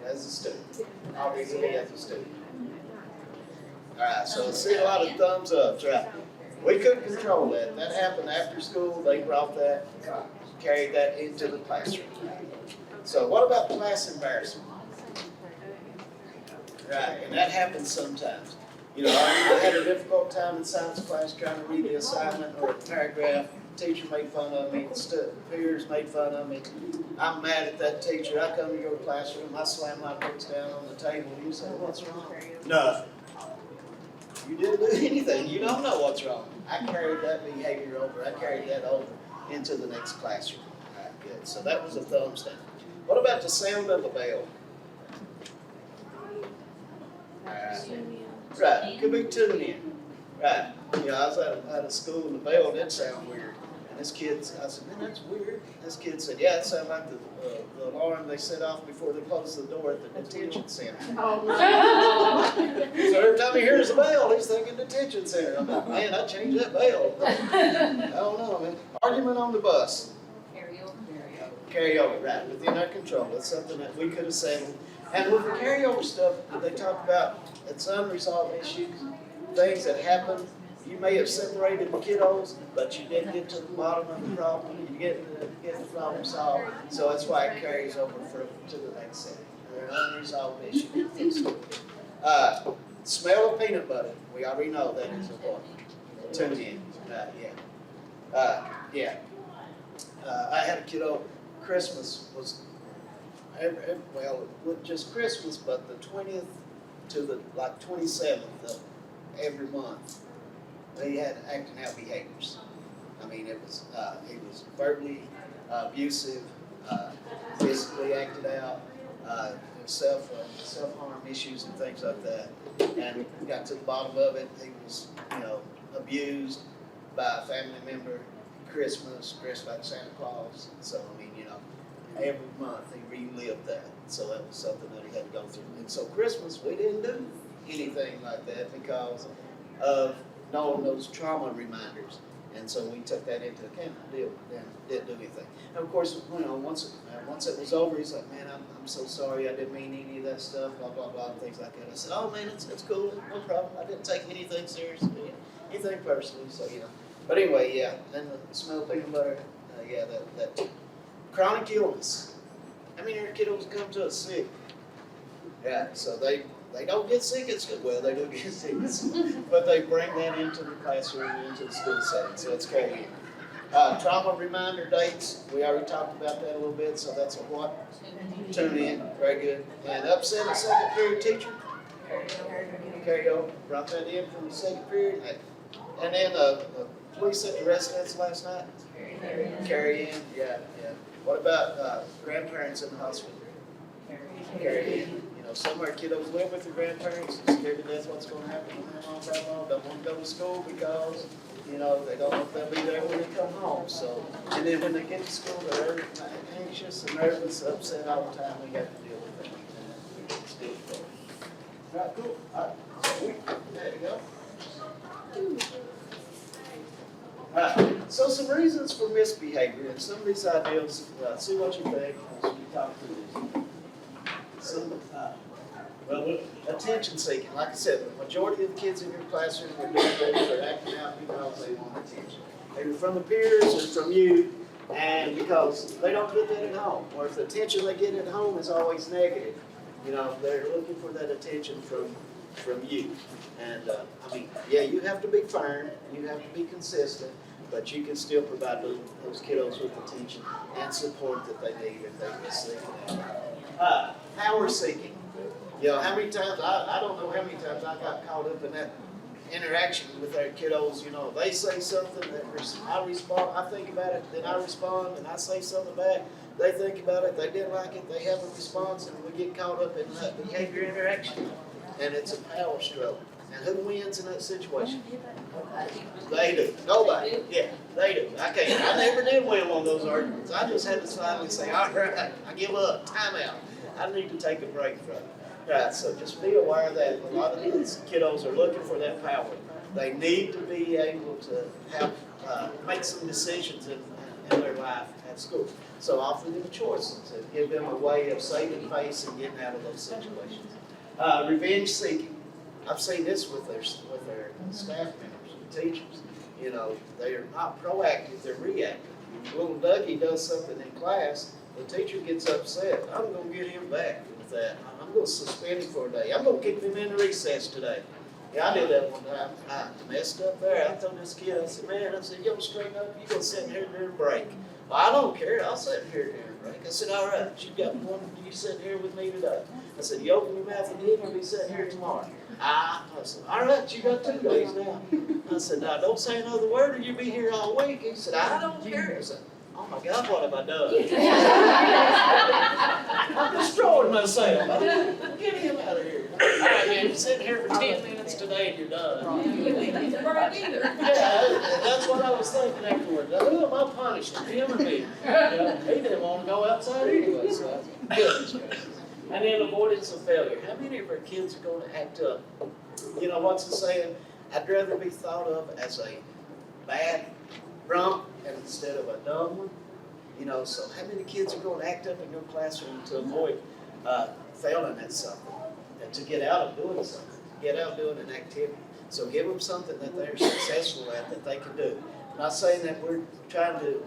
As a student. Obviously as a student. All right, so I see a lot of thumbs ups, right? We couldn't control that. That happened after school. They brought that, carried that into the classroom. So what about class embarrassment? Right, and that happens sometimes. You know, I had a difficult time in science class trying to read the assignment or a paragraph. Teacher made fun of me, peers made fun of me. I'm mad at that teacher. I come to your classroom, I slam my books down on the table. You say, what's wrong? Nothing. You didn't do anything. You don't know what's wrong. I carried that behavior over. I carried that over into the next classroom. All right, good. So that was a thumbs down. What about the sound of a bell? All right. Right. Could be tune in. Right. You know, I was at a school and the bell did sound weird. And this kid, I said, man, that's weird. This kid said, yeah, it sounded like the alarm they set off before they closed the door at the detention center. So every time he hears a bell, he's thinking detention center. I'm like, man, I changed that bell. I don't know, man. Argument on the bus. Carry over, right, within our control. That's something that we could have settled. And with the carryover stuff, they talk about it's unresolved issues, things that happen. You may have separated the kiddos, but you didn't get to the bottom of the problem. You get the problem solved. So that's why it carries over to the next setting. They're an unresolved issue. Smell of peanut butter. We already know that is important. Tune in. Yeah. I had a kiddo. Christmas was, well, it wasn't just Christmas, but the 20th to the 27th of every month, they had acting out behaviors. I mean, he was verbally abusive, physically acted out, self-harm issues and things like that. And we got to the bottom of it. He was, abused by a family member. Christmas, dressed like Santa Claus. So, I mean, every month he relived that. So that was something that he had to go through. And so Christmas, we didn't do anything like that because of knowing those trauma reminders. And so we took that into account and didn't do anything. And of course, once it was over, he's like, man, I'm so sorry. I didn't mean any of that stuff, blah, blah, blah, and things like that. I said, oh, man, it's cool. No problem. I didn't take anything seriously, anything personally. So, But anyway, yeah, then the smell of peanut butter, that chronic illness. How many of your kiddos come to us sick? Yeah, so they don't get sick at school. Well, they do get sick at school, but they bring that into the classroom, into the school setting, so it's carried in. Trauma reminder dates, we already talked about that a little bit, so that's a what? Tune in, very good. And upset a second period teacher? Carry over, brought that in from the second period. And then police at the residence last night? Carry in, yeah. What about grandparents in the hospital? Carry in. Some of our kiddos live with their grandparents, scared to death what's going to happen when they're home, don't want to go to school because, they don't know if they'll be there when they come home. So, and then when they get to school, they're anxious and nervous, upset all the time. We have to deal with that. It's difficult. All right, cool. All right, sweet. There you go. Alright, so some reasons for misbehavior, and some of these ideas, see what you think as we talk through this. Well, attention seeking, like I said, the majority of the kids in your classroom are doing things, they're acting out because they want attention. Either from the peers or from you, and because they don't get that at home. Or if the attention they get at home is always negative, they're looking for that attention from you. And, I mean, yeah, you have to be firm, you have to be consistent, but you can still provide those kiddos with attention and support that they need if they receive it. Power seeking. How many times, I don't know how many times I got caught up in that interaction with their kiddos. They say something that I respond, I think about it, then I respond, and I say something back. They think about it, they didn't like it, they have a response, and we get caught up in that behavior interaction. And it's a power struggle. And who wins in that situation? They do. Nobody. Yeah, they do. I never did win one of those arguments. I just had to finally say, all right, I give up, time out. I need to take a break from it. Right, so just be aware that a lot of these kiddos are looking for that power. They need to be able to have make some decisions in their life at school. So offer them choices and give them a way of saving face and getting out of those situations. Revenge seeking. I've seen this with their staff members and teachers. They are not proactive, they're reactive. Little Dougie does something in class, the teacher gets upset. I'm going to get him back with that. I'm going to suspend him for a day. I'm going to keep him in recess today. Yeah, I did that one time. I messed up there. I told this kid, I said, man, you don't straighten up, you're going to sit here during break. Well, I don't care, I'll sit here during break. I said, all right, you sitting here with me today. I said, you open your mouth again, you'll be sitting here tomorrow. I said, all right, you got 2 days now. I said, now don't say another word or you'll be here all week. He said, I don't care. I said, oh my God, what have I done? I'm destroying myself. Get him out of here. All right, man, you're sitting here for 10 minutes today and you're done. Yeah, that's what I was thinking afterwards. Now, who am I punishing? Him or me? He didn't want to go outside anyway, so goodness gracious. And then avoidance of failure. How many of our kids are going to act up? What's the saying? I'd rather be thought of as a bad rump instead of a dumb one. So how many kids are going to act up in your classroom to avoid failing at something and to get out of doing something, get out doing an activity? So give them something that they're successful at that they can do. I'm not saying that we're trying to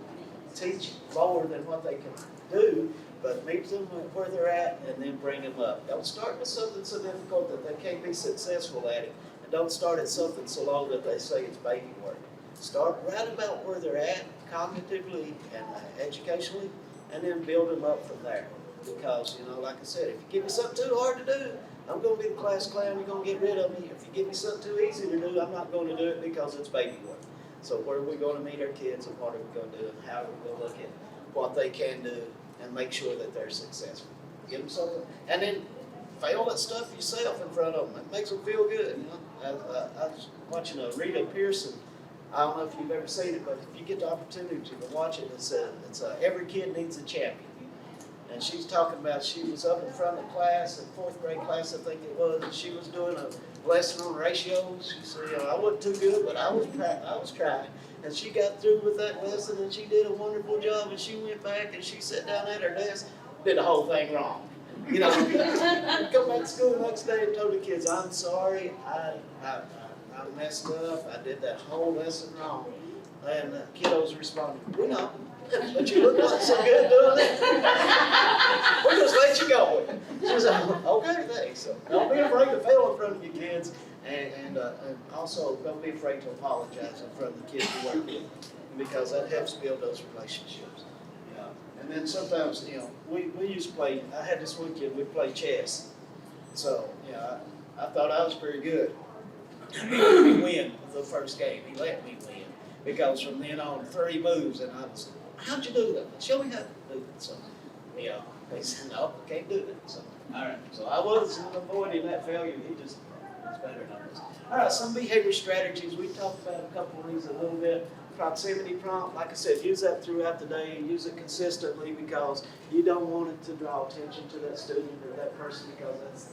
teach lower than what they can do, but meet them where they're at and then bring them up. Don't start with something so difficult that they can't be successful at it. And don't start at something so low that they say it's baby work. Start right about where they're at, cognitively and educationally, and then build them up from there. Because, like I said, if you give me something too hard to do, I'm going to be the class clown, you're going to get rid of me. If you give me something too easy to do, I'm not going to do it because it's baby work. So where are we going to meet our kids and what are we going to do and how are we going to look at what they can do and make sure that they're successful. Give them something, and then fail at stuff yourself in front of them. It makes them feel good. I was watching Rita Pearson. I don't know if you've ever seen it, but if you get the opportunity to watch it, it's every kid needs a champion. And she's talking about she was up in front of the class, in 4th grade class I think it was, and she was doing a lesson on ratios. She said, I wasn't too good, but I was trying. And she got through with that lesson and she did a wonderful job, and she went back and she sat down at her desk, did the whole thing wrong. Come back to school the next day and told the kids, I'm sorry, I messed up, I did that whole lesson wrong. And the kiddos responded, we know, but you look like so good doing it. We'll just let you go. She said, okay, thanks. So don't be afraid to fail in front of your kids, and also don't be afraid to apologize in front of the kids you work with, because that helps build those relationships. And then sometimes, we used to play, I had this one kid, we'd play chess. So, I thought I was pretty good. He let me win the first game. He let me win. Because from then on, 30 moves, and I was, how'd you do that? Show me how to do it. So, they said, no, I can't do it. So, all right. So I wasn't avoiding that failure. He just was better than us. All right, some behavior strategies. We talked about a couple of these a little bit. Proximity prompt, like I said, use that throughout the day. Use it consistently because you don't want it to draw attention to that student or that person because that's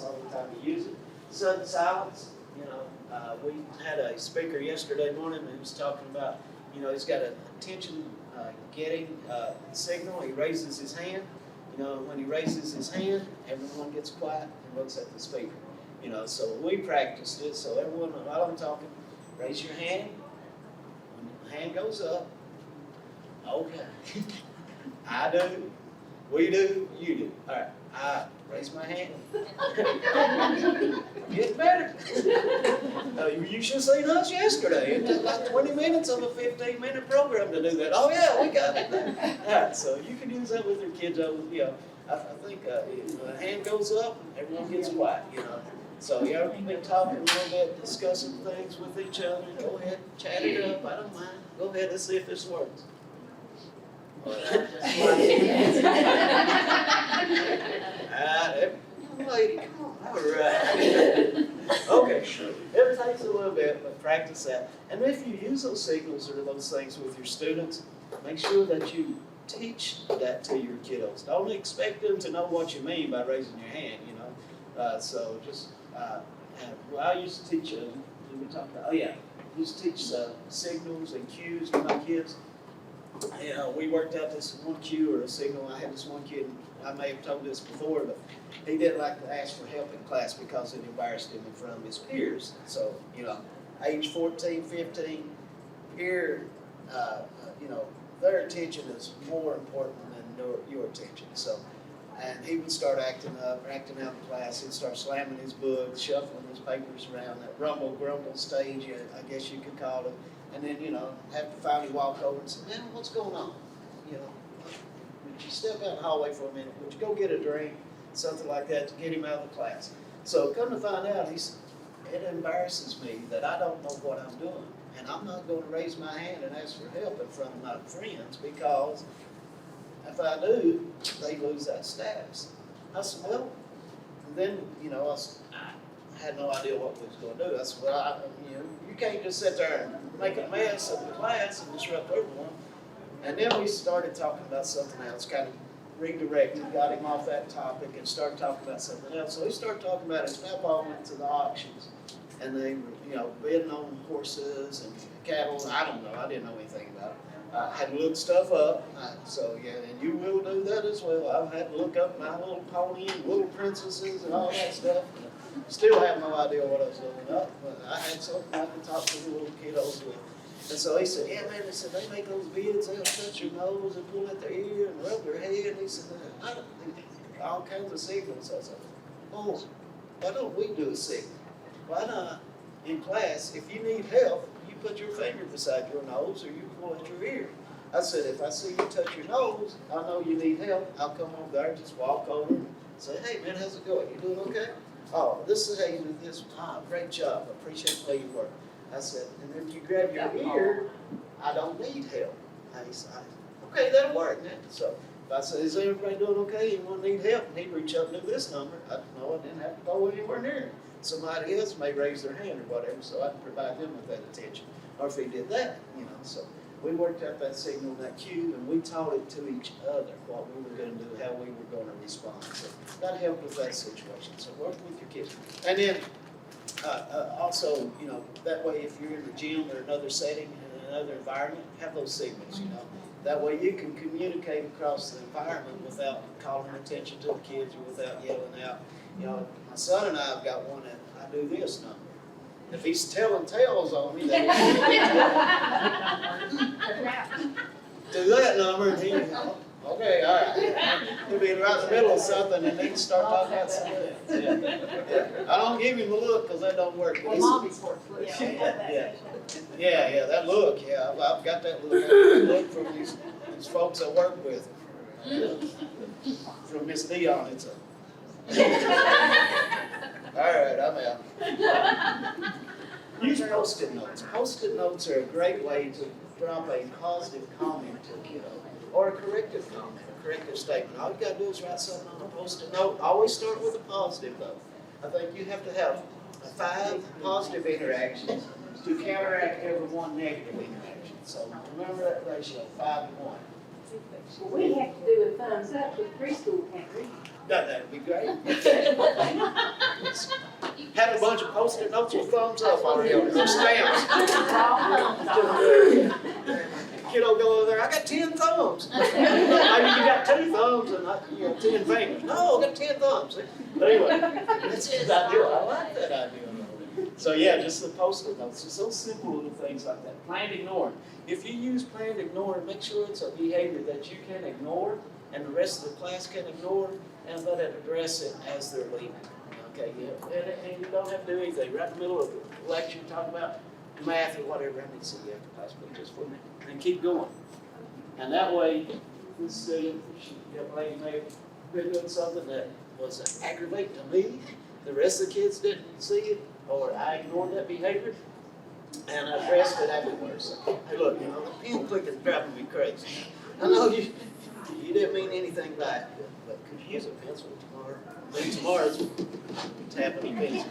all the time you use it. Sudden silence. We had a speaker yesterday morning who was talking about, he's got an attention getting signal. He raises his hand. when he raises his hand, everyone gets quiet and looks at the speaker. So we practiced it, so everyone, while I'm talking, raise your hand. When the hand goes up, okay. I do, we do, you do. All right, I raise my hand. Get better. You should have seen us yesterday. It took like 20 minutes of a 15-minute program to do that. Oh yeah, we got it. All right, so you can use that with your kids. I think when the hand goes up, everyone gets quiet. So you ever been talking a little bit, discussing things with each other? Go ahead, chat it up. I don't mind. Go ahead, let's see if this works. Young lady, come on. All right. Okay, sure. It takes a little bit, but practice that. And if you use those signals or those things with your students, make sure that you teach that to your kiddos. Don't expect them to know what you mean by raising your hand, I used to teach, I used to teach signals and cues to my kids. We worked out this one cue or a signal. I had this one kid, I may have told this before, but he didn't like to ask for help in class because it embarrassed him in front of his peers. So, age 14, 15, here, their attention is more important than your attention. So, and he would start acting out in class. He'd start slamming his books, shuffling his papers around, that rumble grumble stage, I guess you could call it. And then, have to finally walk over and say, man, what's going on? Would you step out in the hallway for a minute? Would you go get a drink? Something like that to get him out of the class. So come to find out, it embarrasses me that I don't know what I'm doing. And I'm not going to raise my hand and ask for help in front of my friends because if I do, they lose that status. I said, well, and then, I had no idea what we was going to do. I said, well, you can't just sit there and make a mess of the class and disrupt everyone. And then we started talking about something else, kind of redirected, got him off that topic and started talking about something else. So he started talking about his grandpa went to the auctions and they were, bidding on horses and cattle. I don't know. I didn't know anything about it. I had to look stuff up. And you will do that as well. I've had to look up My Little Pony and Little Princesses and all that stuff. Still have no idea what I was looking up, but I had something I could talk to the little kiddos with. And so he said, yeah, man, they make those bids, they'll touch your nose and pull at their ear and rub their head. And he said, I don't do all kinds of signals. I said, oh, why don't we do a signal? Why not, in class, if you need help, you put your finger beside your nose or you pull at your ear. I said, if I see you touch your nose, I know you need help. I'll come over there, just walk over and say, hey, man, how's it going? You doing okay? Oh, this is how you do this. Great job. I appreciate the way you work. I said, and if you grab your ear, I don't need help. He said, okay, that'll work, man. So if I said, is everybody doing okay? Anyone need help? And he'd reach up and do this number. I didn't have to go anywhere near him. Somebody else may raise their hand or whatever, so I'd provide them with that attention. Or if he did that, so we worked out that signal, that cue, and we taught it to each other, what we were going to do, how we were going to respond. So that helped with that situation. So work with your kids. And then also, that way if you're in the gym or another setting, in another environment, have those signals, That way you can communicate across the environment without calling attention to the kids or without yelling out. My son and I have got one that I do this number. If he's telling tales on me, then do that number, and he, okay, all right. He'll be right in the middle of something, and then start talking about something else. Yeah. I don't give him a look because that don't work. Well, mommy's work. Yeah, that look. Yeah, I've got that look. Look from these folks I work with. From Miss Dion, it's a. All right, I'm out. Use Post-it notes. Post-it notes are a great way to drop a positive comment to a kiddo, or a corrective comment, a corrective statement. All you got to do is write something on a Post-it note. Always start with a positive note. I think you have to have 5 positive interactions to counteract every 1 negative interaction. So remember that ratio, 5 to 1. Well, we have to do a thumbs up with preschool, can't we? That'd be great. Have a bunch of Post-it notes with thumbs up already on it, or stamps. kiddo go over there, I got 10 thumbs. Maybe you got 2 thumbs and 10 fingers. No, I got 10 thumbs. But anyway, that's his idea. I like that idea. So yeah, just the post-it notes, just those simple little things like that. Planned ignoring. If you use planned ignoring, make sure it's a behavior that you can ignore and the rest of the class can ignore, and let it address it as they're leaving. Okay, yeah, and you don't have to do anything. Right in the middle of the lecture, talk about math or whatever. I need to see you after class, but just for a minute, and keep going. And that way, this student, young lady may have been doing something that was aggravating to me. The rest of the kids didn't see it, or I ignored that behavior, and I addressed it afterwards. So, hey, look, the pen clicking is driving me crazy. I know you didn't mean anything by it, but could you use a pencil tomorrow? Maybe tomorrow's tapping the pencil.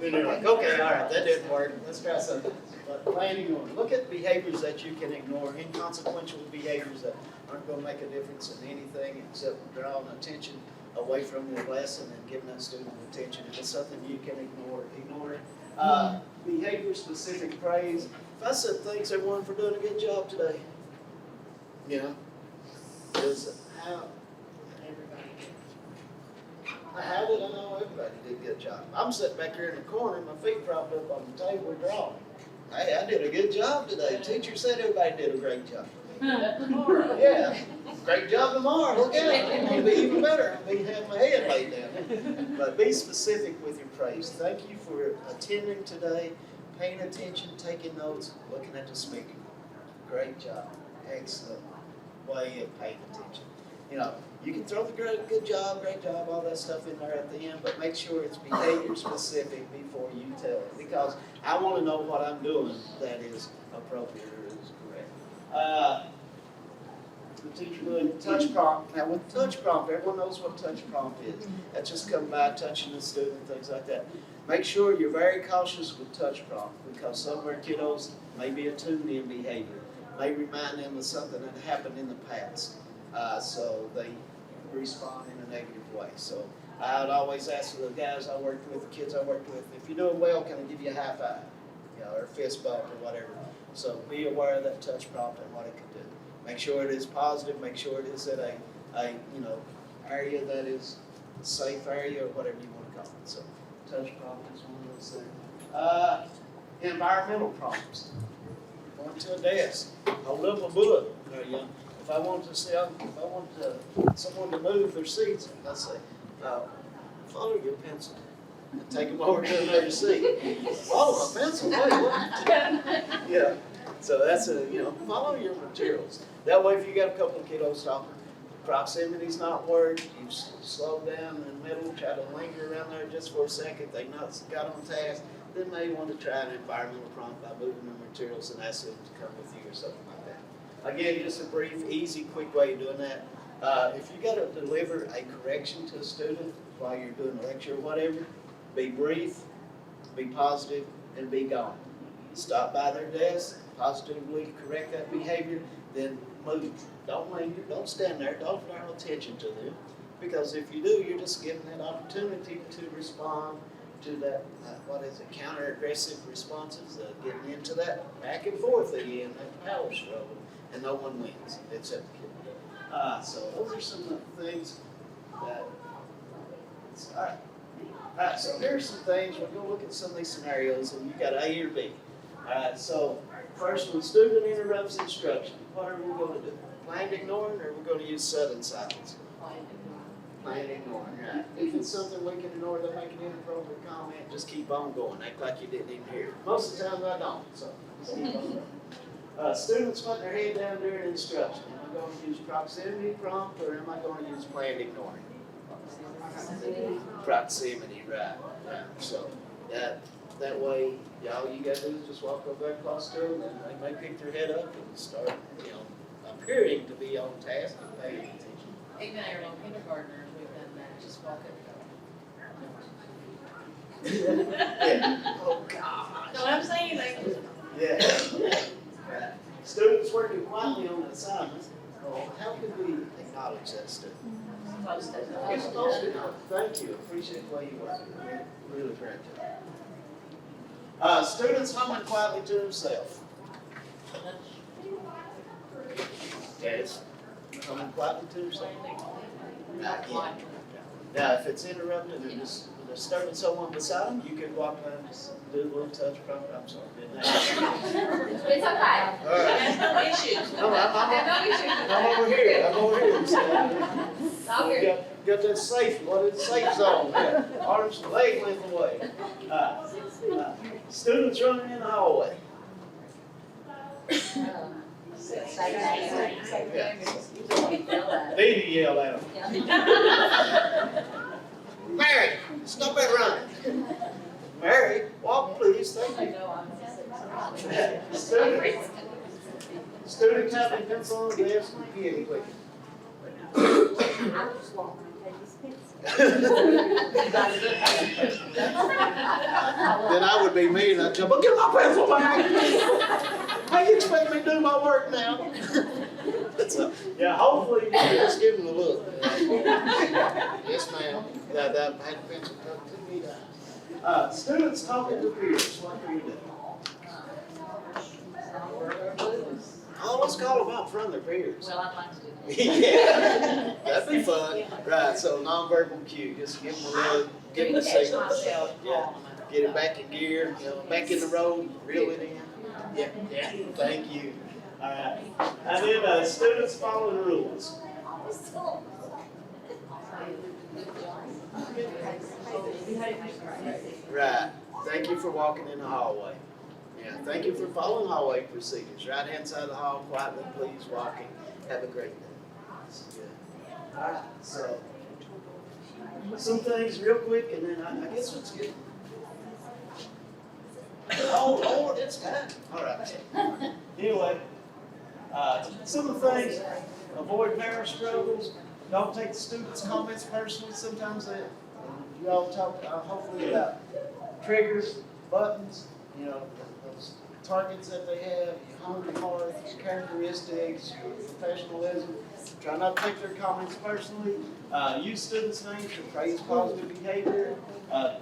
And they're like, okay, all right, that didn't work. Let's try something. But plan ignoring. Look at behaviors that you can ignore, inconsequential behaviors that aren't going to make a difference in anything except drawing attention away from your lesson and giving that student attention. If it's something you can ignore it. Behavior-specific praise. If I said thanks everyone for doing a good job today, because how did I know everybody did a good job? I'm sitting back here in the corner, my feet propped up on the table drawing. Hey, I did a good job today. Teacher said everybody did a great job. Yeah, great job tomorrow. Look at it. It'll be even better. I'll be having my head laid down. But be specific with your praise. Thank you for attending today, paying attention, taking notes, looking at the speaker. Great job. Excellent way of paying attention. You can throw the good job, great job, all that stuff in there at the end, but make sure it's behavior specific before you tell it, because I want to know what I'm doing that is appropriate or is correct. The teacher doing touch prompt. Now with touch prompt, everyone knows what touch prompt is. That's just come by touching the student, things like that. Make sure you're very cautious with touch prompt, because some of our kiddos may be attuned in behavior, may remind them of something that happened in the past. So they respond in a negative way. So I would always ask the guys I worked with, the kids I worked with, if you're doing well, can I give you a high five? Or a fist bump or whatever. So be aware of that touch prompt and what it can do. Make sure it is positive, make sure it is at a area that is a safe area or whatever you want to call it. So touch prompt is one of those things. Environmental prompts. Going to a desk, hold up a book. If I want someone to move their seats, let's say, follow your pencil and take them over to another seat. Follow my pencil, wait, what? Yeah. So that's follow your materials. That way, if you got a couple of kiddos talking, proximity's not worked, you slow down in the middle, try to linger around there just for a second, they not got on task, then maybe want to try an environmental prompt by moving the materials and ask them to come with you or something like that. Again, just a brief, easy, quick way of doing that. If you got to deliver a correction to a student while you're doing a lecture or whatever, be brief, be positive, and be gone. Stop by their desk, positively correct that behavior, then move. Don't linger, don't stand there, don't draw attention to them, because if you do, you're just giving that opportunity to respond to that, counter-aggressive responses, getting into that back and forth again, that power struggle, and no one wins except the kid. So those are some of the things that, all right, so here's some things, we're going to look at some of these scenarios, and you got A or B. All right, so first, when student interrupts instruction, what are we going to do? Planned ignoring, or are we going to use sudden silence? Planned ignoring, right. If it's something we can ignore, they make an inappropriate comment, just keep on going, act like you didn't even hear it. Most of the time I don't, so just keep on going. Students putting their head down during instruction. Am I going to use proximity prompt, or am I going to use planned ignoring? Proximity, right. So that way, all you got to do is just walk over there across the room, and they may pick their head up and start, appearing to be on task and paying attention. Even our little kindergartners, we've done that, just walk up. Yeah. Oh, gosh. No, I'm saying they. Yeah. Right. Students working quietly on the assignments. Oh, how could we acknowledge that student? You're supposed to know. Thank you. Appreciate the way you work. Really great job. Students humming quietly to themselves. Yeah, it's coming quietly too, so. Not yet. Now, if it's interrupted or disturbing someone beside them, you can walk by and just do a little touch, probably, I'm sorry, didn't have. It's okay. All right. There's no issues. No, There's no issues. I'm over here, I'm over here. So, All good. got that safe, what is safe zone, yeah, arms and leg length away. Students running in the hallway. Need to yell at them. Mary, stop that running. Mary, walk please, thank you. Student having comes on the desk, again, please. Then I would be me and I'd jump, get my pencil back. How you expect me to do my work now? So, yeah, hopefully you can just give them a look. Yes, ma'am. That had a pencil cut to me. Students talking to peers, what do you do? Oh, let's call them out in front of their peers. Well, I'd like to. Yeah, that'd be fun. Right, so nonverbal cue, just give them a look, give them a signal. Yeah, get it back in gear, back in the road, reel it in. Yeah, thank you. All right, and then students follow the rules. Right, thank you for walking in the hallway. Yeah, thank you for following hallway procedures. Right hand side of the hall, quietly, please, walking. Have a great day. All right, so some things real quick, and then I guess what's good. Oh, it's time. All right. Anyway, some of the things, avoid power struggles. Don't take the students' comments personally. Sometimes you all talk hopefully about triggers, buttons, those targets that they have, your hungry heart, your characteristics, your professionalism. Try not to take their comments personally. Use students' names to praise positive behavior.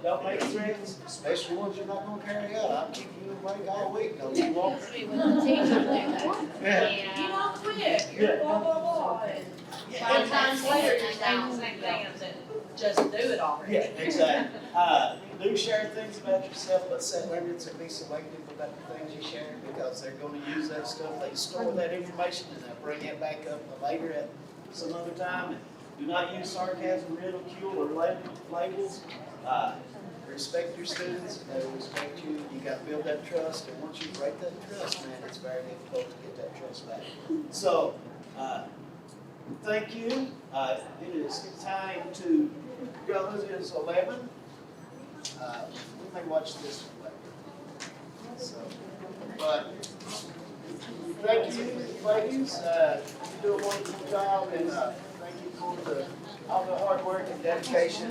Don't make threats, especially ones you're not going to carry out. I'll keep you awake all week. Don't you walk? Yeah. You don't quit, you're blah, blah, blah, and 5 times later, you're saying the same thing, and said, just do it already. Yeah, exactly. Do share things about yourself, but set limits and be selective about the things you share because they're going to use that stuff. They store that information and they'll bring it back up later at some other time. And do not use sarcasm, ridicule, or labels. Respect your students. They will respect you. You got to build that trust. And once you break that trust, man, it's very difficult to get that trust back. So, thank you. It is time to go. It is 11. We may watch this one later. So, but thank you, ladies. You do a wonderful job, and thank you for all the hard work and dedication.